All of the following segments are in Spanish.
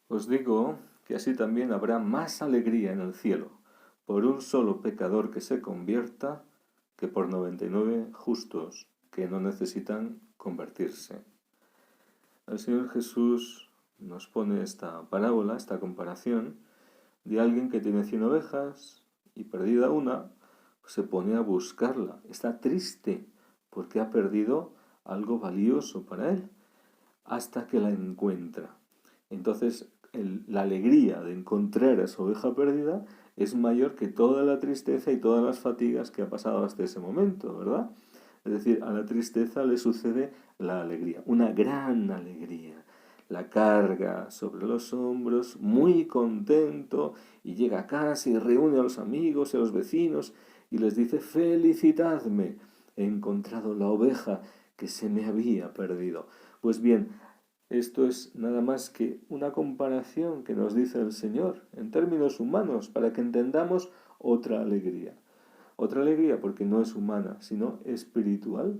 Os digo que así también habrá más alegría en el cielo por un solo pecador que se convierta que por 99 justos que no necesitan convertirse. El Señor Jesús nos pone esta parábola, esta comparación de alguien que tiene 100 ovejas y perdida una, pues se pone a buscarla. Está triste porque ha perdido algo valioso para él hasta que la encuentra. Entonces, la alegría de encontrar a esa oveja perdida es mayor que toda la tristeza y todas las fatigas que ha pasado hasta ese momento, ¿verdad? Es decir, a la tristeza le sucede la alegría, una gran alegría. La carga sobre los hombros, muy contento, y llega a casa y reúne a los amigos y a los vecinos y les dice: felicitadme, he encontrado la oveja que se me había perdido. Pues bien, esto es nada más que una comparación que nos dice el Señor en términos humanos para que entendamos otra alegría. Otra alegría porque no es humana, sino espiritual.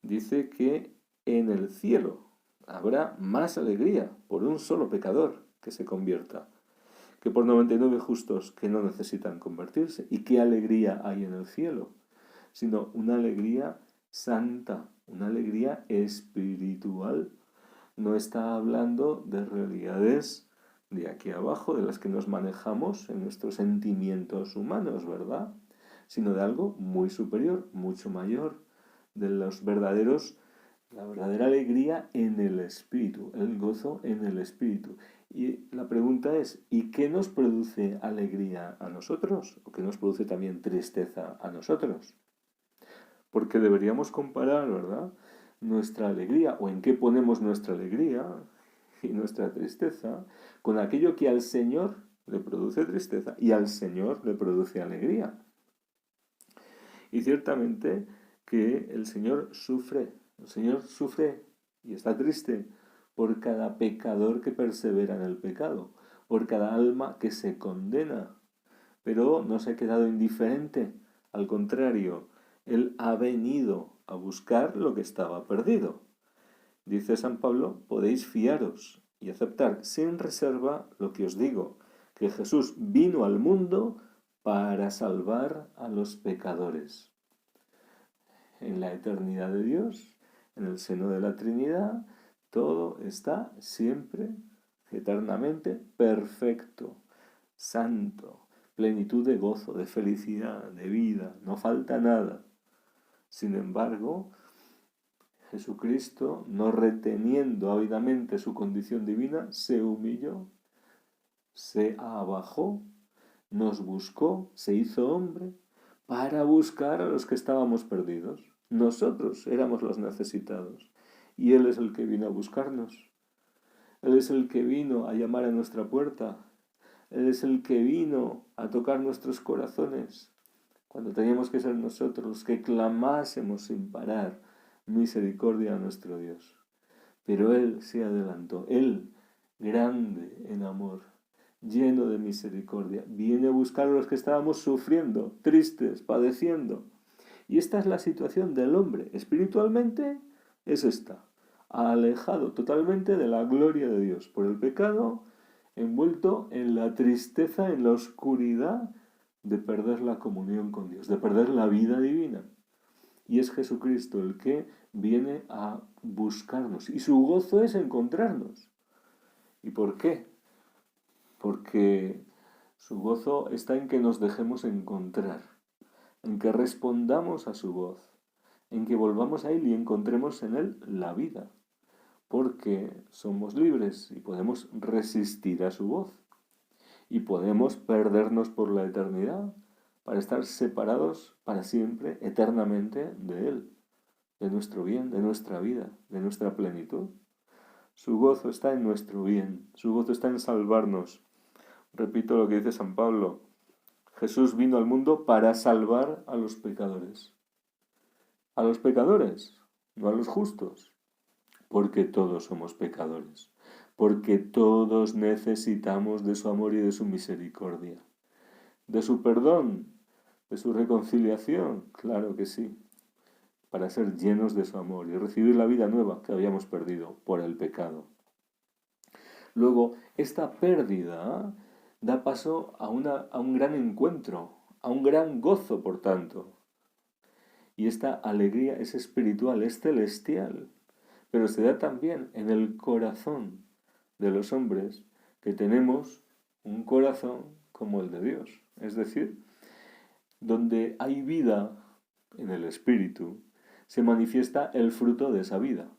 Dice que en el cielo habrá más alegría por un solo pecador que se convierta, que por 99 justos que no necesitan convertirse. ¿Y qué alegría hay en el cielo? Sino una alegría santa, una alegría espiritual. No está hablando de realidades de aquí abajo, de las que nos manejamos en nuestros sentimientos humanos, ¿verdad? Sino de algo muy superior, mucho mayor, de los verdaderos, la verdadera alegría en el espíritu, el gozo en el espíritu. Y la pregunta es: ¿y qué nos produce alegría a nosotros? ¿O qué nos produce también tristeza a nosotros? Porque deberíamos comparar, ¿verdad?, nuestra alegría, o en qué ponemos nuestra alegría y nuestra tristeza, con aquello que al Señor le produce tristeza y al Señor le produce alegría. Y ciertamente que el Señor sufre y está triste por cada pecador que persevera en el pecado, por cada alma que se condena, pero no se ha quedado indiferente, al contrario, Él ha venido a buscar lo que estaba perdido. Dice San Pablo: podéis fiaros y aceptar sin reserva lo que os digo, que Jesús vino al mundo para salvar a los pecadores. En la eternidad de Dios, en el seno de la Trinidad, todo está siempre, eternamente, perfecto, santo, plenitud de gozo, de felicidad, de vida, no falta nada. Sin embargo, Jesucristo, no reteniendo ávidamente su condición divina, se humilló, se abajó, nos buscó, se hizo hombre para buscar a los que estábamos perdidos. Nosotros éramos los necesitados y Él es el que vino a buscarnos. Él es el que vino a llamar a nuestra puerta. Él es el que vino a tocar nuestros corazones cuando teníamos que ser nosotros los que clamásemos sin parar misericordia a nuestro Dios. Pero Él se adelantó, Él, grande en amor, lleno de misericordia, viene a buscar a los que estábamos sufriendo, tristes, padeciendo. Y esta es la situación del hombre. Espiritualmente es esta: alejado totalmente de la gloria de Dios por el pecado, envuelto en la tristeza, en la oscuridad de perder la comunión con Dios, de perder la vida divina. Y es Jesucristo el que viene a buscarnos. Y su gozo es encontrarnos. ¿Y por qué? Porque su gozo está en que nos dejemos encontrar, en que respondamos a su voz, en que volvamos a Él y encontremos en Él la vida. Porque somos libres y podemos resistir a su voz. Y podemos perdernos por la eternidad para estar separados para siempre, eternamente, de Él, de nuestro bien, de nuestra vida, de nuestra plenitud. Su gozo está en nuestro bien, su gozo está en salvarnos. Repito lo que dice San Pablo: Jesús vino al mundo para salvar a los pecadores. A los pecadores, no a los justos, porque todos somos pecadores, porque todos necesitamos de su amor y de su misericordia, de su perdón, de su reconciliación, claro que sí, para ser llenos de su amor y recibir la vida nueva que habíamos perdido por el pecado. Luego, esta pérdida da paso a un gran encuentro, a un gran gozo, por tanto. Y esta alegría es espiritual, es celestial, pero se da también en el corazón de los hombres, que tenemos un corazón como el de Dios. Es decir, donde hay vida en el espíritu, se manifiesta el fruto de esa vida.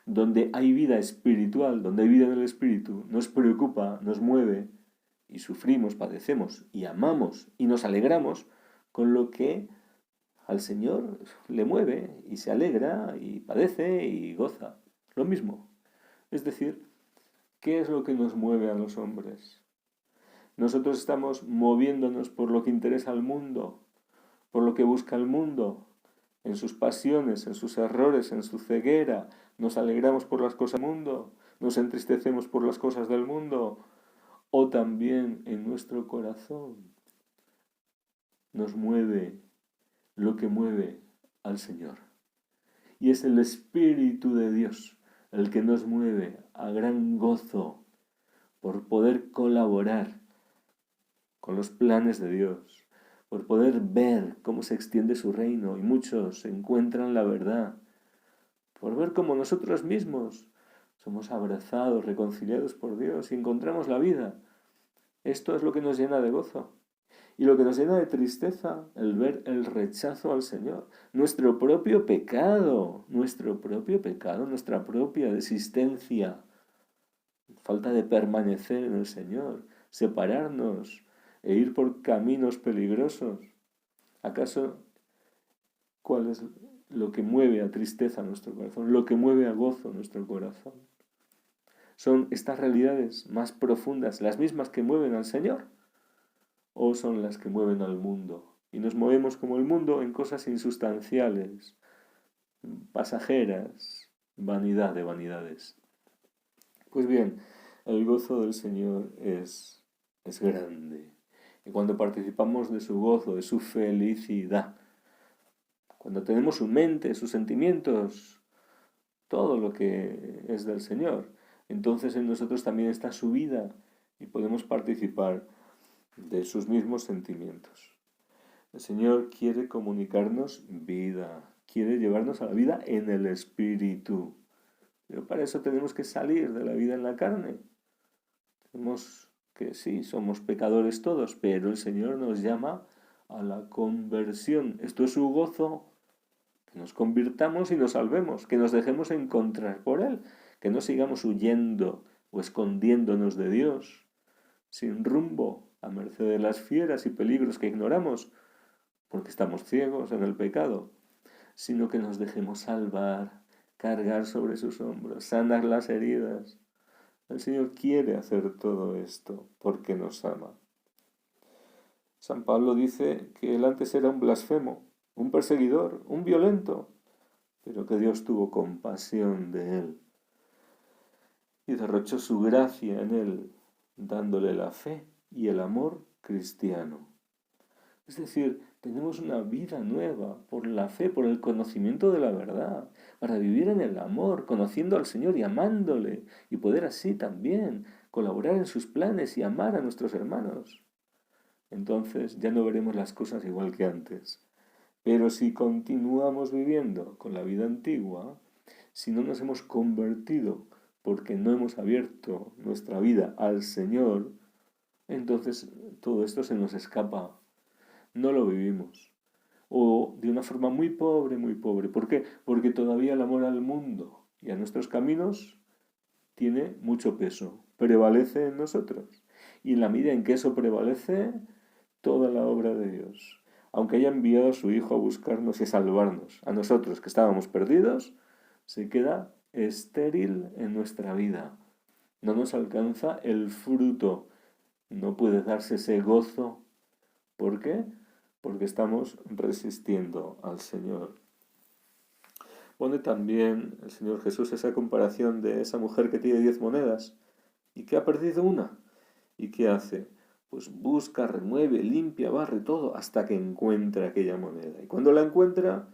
Donde hay vida espiritual, donde hay vida en el espíritu, nos preocupa, nos mueve y sufrimos, padecemos y amamos y nos alegramos con lo que al Señor le mueve y se alegra y padece y goza. Lo mismo. Es decir, ¿qué es lo que nos mueve a los hombres? Nosotros estamos moviéndonos por lo que interesa al mundo, por lo que busca el mundo, en sus pasiones, en sus errores, en su ceguera. Nos alegramos por las cosas del mundo, nos entristecemos por las cosas del mundo, o también en nuestro corazón nos mueve lo que mueve al Señor. Y es el Espíritu de Dios el que nos mueve a gran gozo por poder colaborar con los planes de Dios, por poder ver cómo se extiende su reino y muchos encuentran la verdad, por ver cómo nosotros mismos somos abrazados, reconciliados por Dios y encontramos la vida. Esto es lo que nos llena de gozo. Y lo que nos llena de tristeza, el ver el rechazo al Señor, nuestro propio pecado, nuestra propia desistencia, falta de permanecer en el Señor, separarnos e ir por caminos peligrosos. ¿Acaso cuál es lo que mueve a tristeza nuestro corazón, lo que mueve a gozo nuestro corazón? ¿Son estas realidades más profundas las mismas que mueven al Señor? ¿O son las que mueven al mundo? Y nos movemos como el mundo en cosas insustanciales, pasajeras, vanidad de vanidades. Pues bien, el gozo del Señor es grande. Y cuando participamos de su gozo, de su felicidad, cuando tenemos su mente, sus sentimientos, todo lo que es del Señor, entonces en nosotros también está su vida y podemos participar de sus mismos sentimientos. El Señor quiere comunicarnos vida, quiere llevarnos a la vida en el Espíritu. Pero para eso tenemos que salir de la vida en la carne. Tenemos que sí, somos pecadores todos, pero el Señor nos llama a la conversión. Esto es su gozo, que nos convirtamos y nos salvemos, que nos dejemos encontrar por Él, que no sigamos huyendo o escondiéndonos de Dios, sin rumbo, a merced de las fieras y peligros que ignoramos, porque estamos ciegos en el pecado, sino que nos dejemos salvar, cargar sobre sus hombros, sanar las heridas. El Señor quiere hacer todo esto porque nos ama. San Pablo dice que él antes era un blasfemo, un perseguidor, un violento, pero que Dios tuvo compasión de él y derrochó su gracia en él, dándole la fe y el amor cristiano. Es decir, tenemos una vida nueva por la fe, por el conocimiento de la verdad, para vivir en el amor, conociendo al Señor y amándole, y poder así también colaborar en sus planes y amar a nuestros hermanos. Entonces ya no veremos las cosas igual que antes. Pero si continuamos viviendo con la vida antigua, si no nos hemos convertido porque no hemos abierto nuestra vida al Señor, entonces todo esto se nos escapa. No lo vivimos. O de una forma muy pobre, muy pobre. ¿Por qué? Porque todavía el amor al mundo y a nuestros caminos tiene mucho peso, prevalece en nosotros. Y en la medida en que eso prevalece, toda la obra de Dios, aunque haya enviado a su Hijo a buscarnos y a salvarnos, a nosotros que estábamos perdidos, se queda estéril en nuestra vida. No nos alcanza el fruto, no puede darse ese gozo. ¿Por qué? Porque estamos resistiendo al Señor. Pone también el Señor Jesús esa comparación de esa mujer que tiene 10 monedas y que ha perdido una. ¿Y qué hace? Pues busca, remueve, limpia, barre todo hasta que encuentra aquella moneda. Y cuando la encuentra,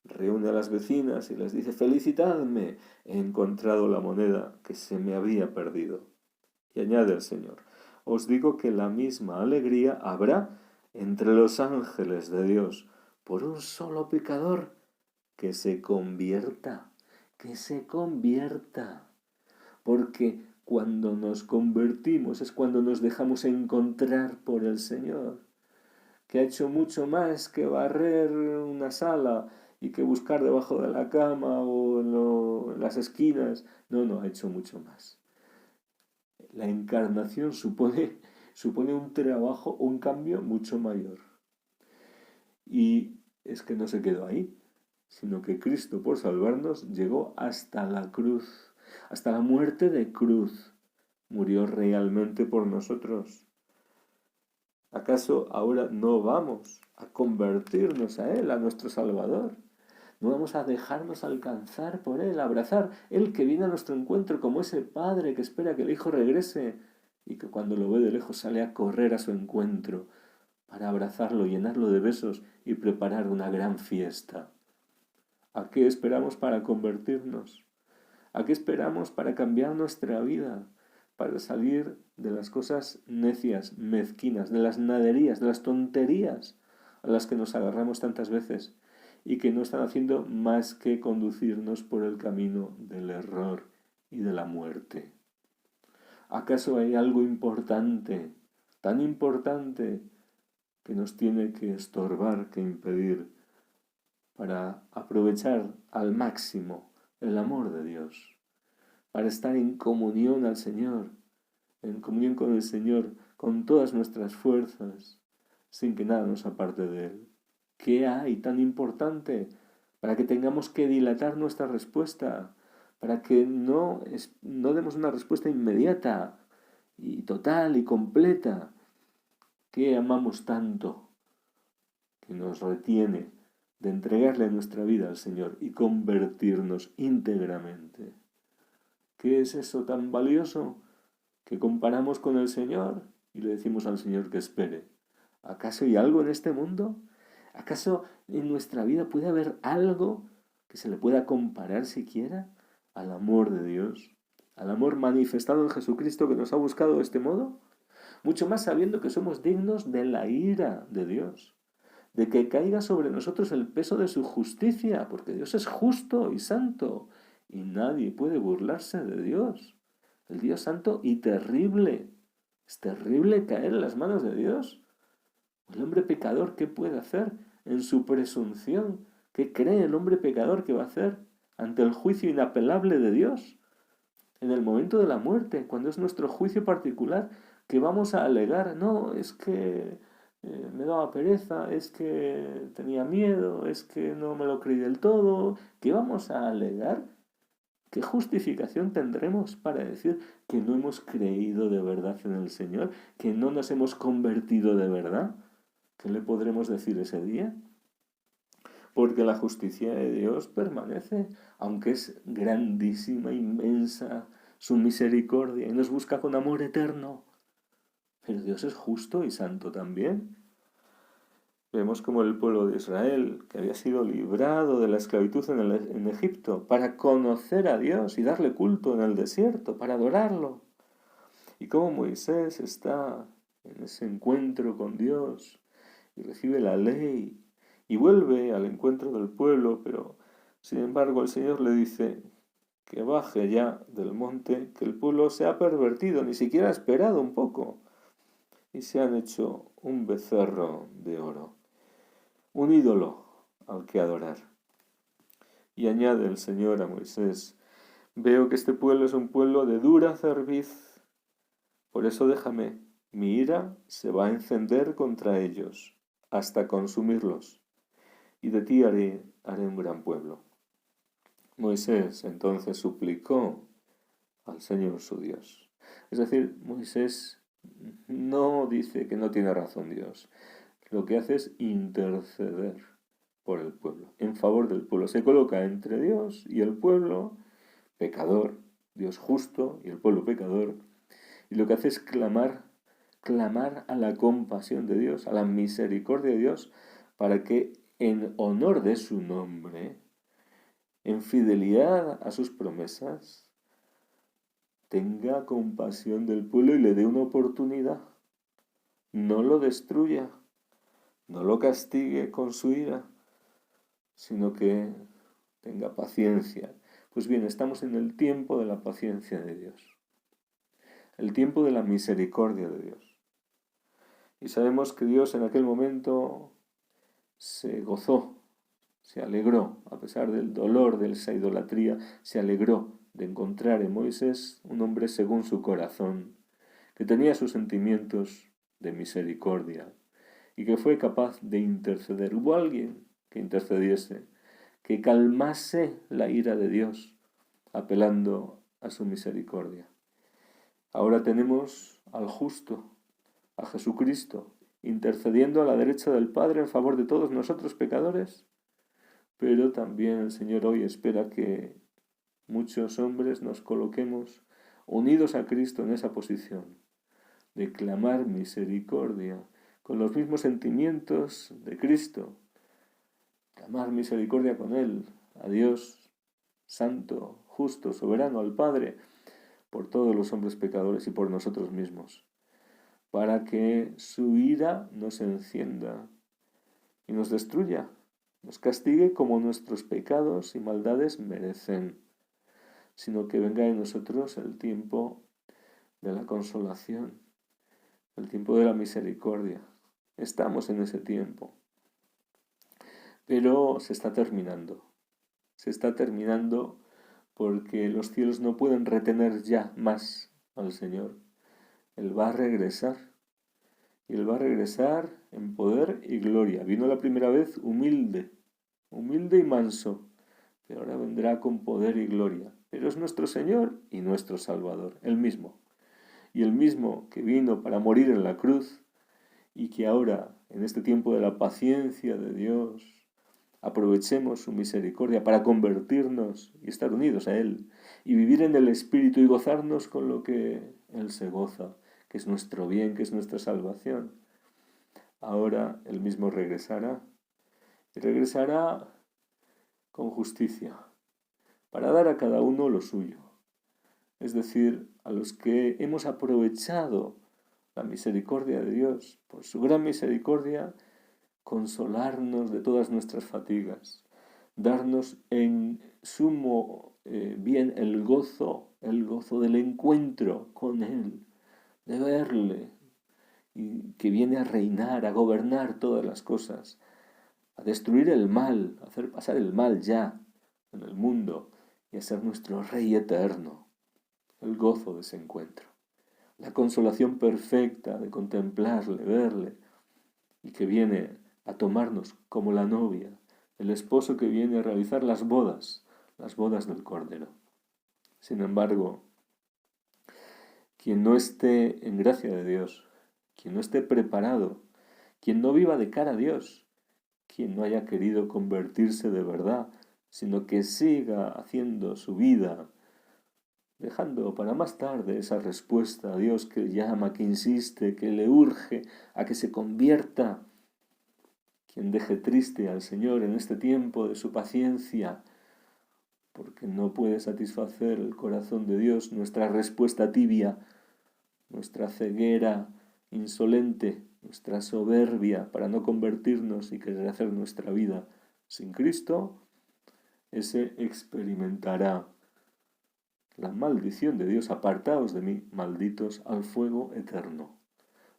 reúne a las vecinas y les dice: «Felicitadme, he encontrado la moneda que se me había perdido». Y añade el Señor: «Os digo que la misma alegría habrá entre los ángeles de Dios por un solo pecador que se convierta, que se convierta». Porque cuando nos convertimos es cuando nos dejamos encontrar por el Señor, que ha hecho mucho más que barrer una sala y que buscar debajo de la cama o en las esquinas. No, ha hecho mucho más. La encarnación supone un trabajo, un cambio mucho mayor. Y es que no se quedó ahí, sino que Cristo, por salvarnos, llegó hasta la cruz, hasta la muerte de cruz. Murió realmente por nosotros. ¿Acaso ahora no vamos a convertirnos a Él, a nuestro Salvador? ¿No vamos a dejarnos alcanzar por Él, abrazar? Él que viene a nuestro encuentro como ese padre que espera que el hijo regrese y que cuando lo ve de lejos sale a correr a su encuentro para abrazarlo, llenarlo de besos y preparar una gran fiesta. ¿A qué esperamos para convertirnos? ¿A qué esperamos para cambiar nuestra vida? Para salir de las cosas necias, mezquinas, de las naderías, de las tonterías a las que nos agarramos tantas veces y que no están haciendo más que conducirnos por el camino del error y de la muerte. ¿Acaso hay algo importante, tan importante, que nos tiene que estorbar, que impedir para aprovechar al máximo el amor de Dios, para estar en comunión al Señor, en comunión con el Señor, con todas nuestras fuerzas, sin que nada nos aparte de Él? ¿Qué hay tan importante para que tengamos que dilatar nuestra respuesta, para que no demos una respuesta inmediata y total y completa? ¿Qué amamos tanto que nos retiene de entregarle nuestra vida al Señor y convertirnos íntegramente? ¿Qué es eso tan valioso que comparamos con el Señor y le decimos al Señor que espere? ¿Acaso hay algo en este mundo? ¿Acaso en nuestra vida puede haber algo que se le pueda comparar siquiera al amor de Dios? ¿Al amor manifestado en Jesucristo que nos ha buscado de este modo? Mucho más sabiendo que somos dignos de la ira de Dios, de que caiga sobre nosotros el peso de su justicia, porque Dios es justo y santo, y nadie puede burlarse de Dios. El Dios santo y terrible. Es terrible caer en las manos de Dios. El hombre pecador, ¿qué puede hacer en su presunción? ¿Qué cree el hombre pecador que va a hacer ante el juicio inapelable de Dios? En el momento de la muerte, cuando es nuestro juicio particular, que vamos a alegar: no, es que me daba pereza, es que tenía miedo, es que no me lo creí del todo. ¿Qué vamos a alegar? ¿Qué justificación tendremos para decir que no hemos creído de verdad en el Señor, que no nos hemos convertido de verdad? ¿Qué le podremos decir ese día? Porque la justicia de Dios permanece, aunque es grandísima, inmensa su misericordia y nos busca con amor eterno. Pero Dios es justo y santo también. Vemos como el pueblo de Israel, que había sido librado de la esclavitud en Egipto, para conocer a Dios y darle culto en el desierto, para adorarlo. Y como Moisés está en ese encuentro con Dios y recibe la ley y vuelve al encuentro del pueblo, pero sin embargo el Señor le dice que baje ya del monte, que el pueblo se ha pervertido, ni siquiera ha esperado un poco, y se han hecho un becerro de oro, un ídolo al que adorar. Y añade el Señor a Moisés: veo que este pueblo es un pueblo de dura cerviz, por eso déjame, mi ira se va a encender contra ellos, hasta consumirlos, y de ti haré un gran pueblo. Moisés entonces suplicó al Señor su Dios. Es decir, Moisés no dice que no tiene razón Dios. Lo que hace es interceder por el pueblo, en favor del pueblo. Se coloca entre Dios y el pueblo pecador, Dios justo y el pueblo pecador. Y lo que hace es clamar a la compasión de Dios, a la misericordia de Dios, para que en honor de su nombre, en fidelidad a sus promesas, tenga compasión del pueblo y le dé una oportunidad. No lo destruya, no lo castigue con su ira, sino que tenga paciencia. Pues bien, estamos en el tiempo de la paciencia de Dios, el tiempo de la misericordia de Dios. Y sabemos que Dios en aquel momento se gozó, se alegró, a pesar del dolor de esa idolatría, se alegró de encontrar en Moisés un hombre según su corazón, que tenía sus sentimientos de misericordia y que fue capaz de interceder. Hubo alguien que intercediese, que calmase la ira de Dios, apelando a su misericordia. Ahora tenemos al justo, a Jesucristo, intercediendo a la derecha del Padre en favor de todos nosotros pecadores, pero también el Señor hoy espera que muchos hombres nos coloquemos unidos a Cristo en esa posición de clamar misericordia con los mismos sentimientos de Cristo, clamar misericordia con Él, a Dios santo, justo, soberano, al Padre, por todos los hombres pecadores y por nosotros mismos, para que su ira nos encienda y nos destruya, nos castigue como nuestros pecados y maldades merecen, sino que venga en nosotros el tiempo de la consolación, el tiempo de la misericordia. Estamos en ese tiempo, pero se está terminando porque los cielos no pueden retener ya más al Señor. Él va a regresar, y Él va a regresar en poder y gloria. Vino la primera vez humilde y manso, pero ahora vendrá con poder y gloria. Pero es nuestro Señor y nuestro Salvador, el mismo. Y el mismo que vino para morir en la cruz y que ahora, en este tiempo de la paciencia de Dios, aprovechemos su misericordia para convertirnos y estar unidos a Él y vivir en el Espíritu y gozarnos con lo que Él se goza, que es nuestro bien, que es nuestra salvación. Ahora Él mismo regresará y regresará con justicia para dar a cada uno lo suyo. Es decir, a los que hemos aprovechado la misericordia de Dios, por su gran misericordia, consolarnos de todas nuestras fatigas, darnos en sumo bien el gozo del encuentro con Él, de verle, y que viene a reinar, a gobernar todas las cosas, a destruir el mal, a hacer pasar el mal ya en el mundo y a ser nuestro Rey eterno. El gozo de ese encuentro, la consolación perfecta de contemplarle, verle, y que viene a tomarnos como la novia, el esposo que viene a realizar las bodas del Cordero. Sin embargo, quien no esté en gracia de Dios, quien no esté preparado, quien no viva de cara a Dios, quien no haya querido convertirse de verdad, sino que siga haciendo su vida, dejando para más tarde esa respuesta a Dios que llama, que insiste, que le urge a que se convierta. Quien deje triste al Señor en este tiempo de su paciencia, porque no puede satisfacer el corazón de Dios nuestra respuesta tibia, nuestra ceguera insolente, nuestra soberbia para no convertirnos y querer hacer nuestra vida sin Cristo, ese experimentará la maldición de Dios. Apartaos de mí, malditos, al fuego eterno,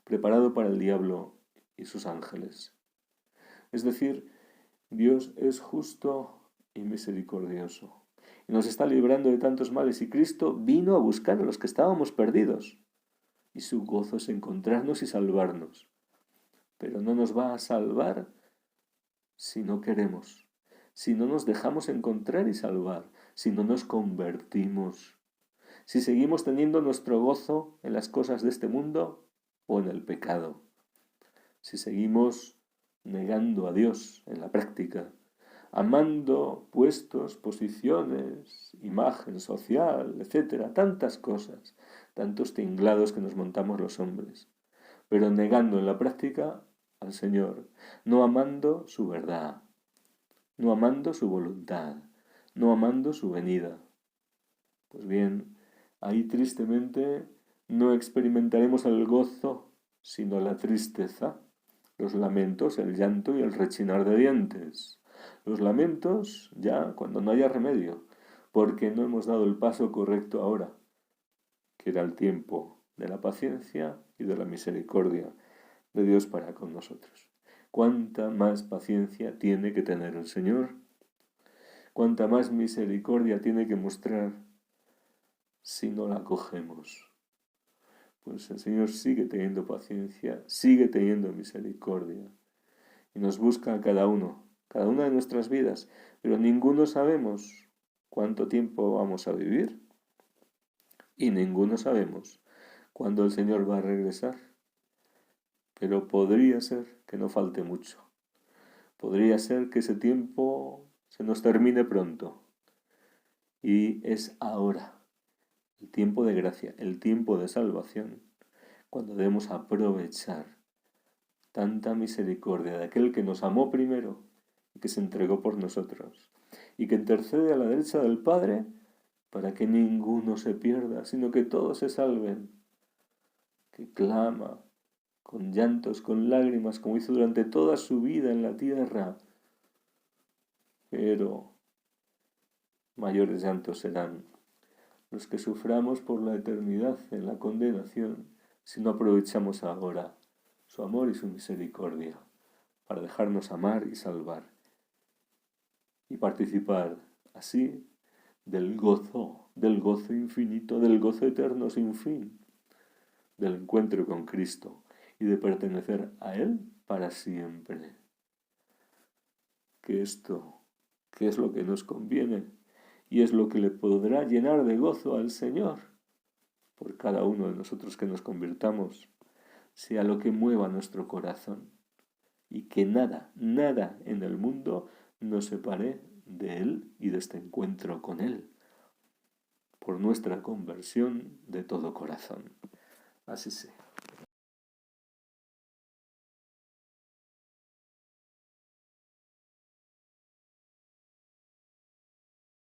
preparado para el diablo y sus ángeles. Es decir, Dios es justo y misericordioso, y nos está librando de tantos males, y Cristo vino a buscar a los que estábamos perdidos, y su gozo es encontrarnos y salvarnos. Pero no nos va a salvar si no queremos, si no nos dejamos encontrar y salvar, si no nos convertimos, si seguimos teniendo nuestro gozo en las cosas de este mundo o en el pecado, si seguimos negando a Dios en la práctica, amando puestos, posiciones, imagen social, etcétera, tantas cosas, tantos tinglados que nos montamos los hombres, pero negando en la práctica al Señor, no amando su verdad, no amando su voluntad, no amando su venida. Pues bien, ahí tristemente no experimentaremos el gozo, sino la tristeza, los lamentos, el llanto y el rechinar de dientes. Los lamentos ya cuando no haya remedio, porque no hemos dado el paso correcto ahora, que era el tiempo de la paciencia y de la misericordia de Dios para con nosotros. ¿Cuánta más paciencia tiene que tener el Señor? ¿Cuánta más misericordia tiene que mostrar si no la cogemos? Pues el Señor sigue teniendo paciencia, sigue teniendo misericordia y nos busca a cada una de nuestras vidas, pero ninguno sabemos cuánto tiempo vamos a vivir y ninguno sabemos cuándo el Señor va a regresar, pero podría ser que no falte mucho, podría ser que ese tiempo se nos termine pronto y es ahora, el tiempo de gracia, el tiempo de salvación, cuando debemos aprovechar tanta misericordia de aquel que nos amó primero y que se entregó por nosotros y que intercede a la derecha del Padre para que ninguno se pierda, sino que todos se salven, que clama con llantos, con lágrimas, como hizo durante toda su vida en la tierra, pero mayores llantos serán los que suframos por la eternidad en la condenación si no aprovechamos ahora su amor y su misericordia para dejarnos amar y salvar y participar así del gozo infinito, del gozo eterno sin fin, del encuentro con Cristo y de pertenecer a Él para siempre. Que esto, que es lo que nos conviene y es lo que le podrá llenar de gozo al Señor por cada uno de nosotros que nos convirtamos, sea lo que mueva nuestro corazón y que nada, nada en el mundo nos separe de Él y de este encuentro con Él, por nuestra conversión de todo corazón. Así sea.